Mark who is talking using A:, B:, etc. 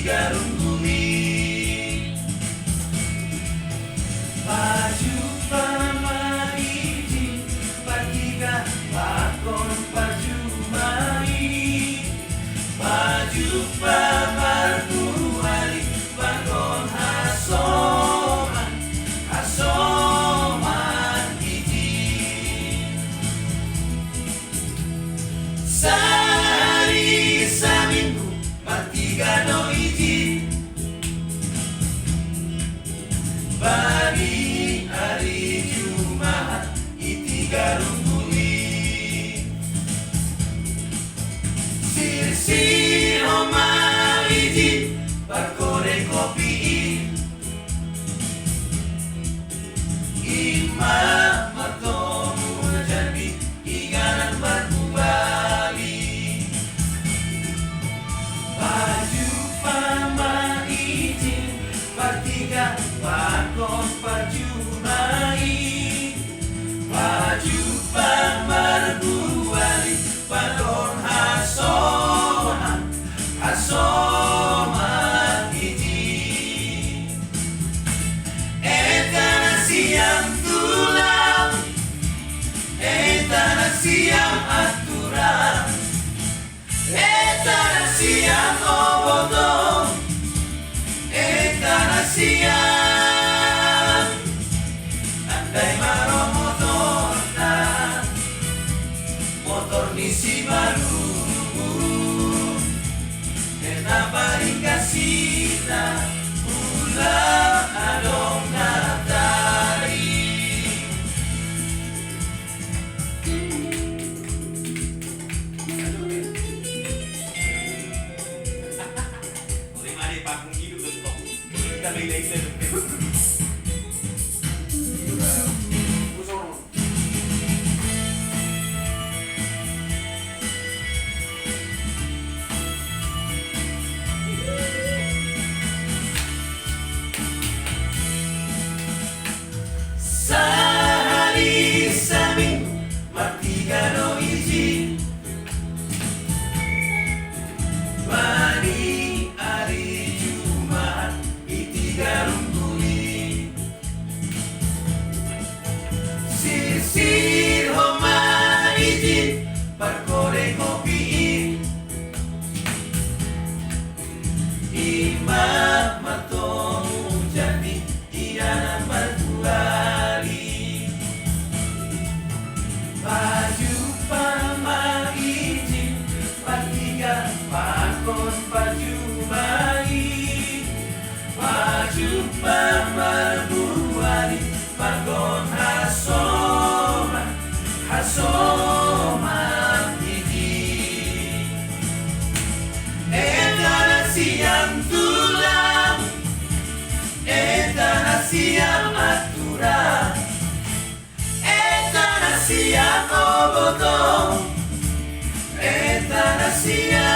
A: garungguli Baju pamaiji Patiga bakon baju mai Baju pamarbuali Bakon hasoman Hasoman iji Sehari seminggu Patiga no iji Bagi hari Jumat iti garungguli Sir oma iji Bakore kopi Ima matomu jadi Iganan berbali Baju pama iji Patiga bakon baju mai Baju pamarbuali Bakon hasoman Hasoman iji Eta nasiam tulang Eta nasiam aturan Eta nasiam obotong Eta nasiam Andai maro motor na Motor misi baru Eta paling kasita Ulang adong natari Boleh mari pakung hidup betul Kita belajar Sehari seminggu Patiga no iji Bani hari Jumat iti garungguli Sir homa iji Bakore kopi Ima matomu jadi Ianan berbuali Baju pama iji Patiga bakon baju mai Baju pamarbuali Bakon hasoman Hasoman iji Eta nasiam tulang Eta nasiam aturan Eta nasiam obotong Eta nasiam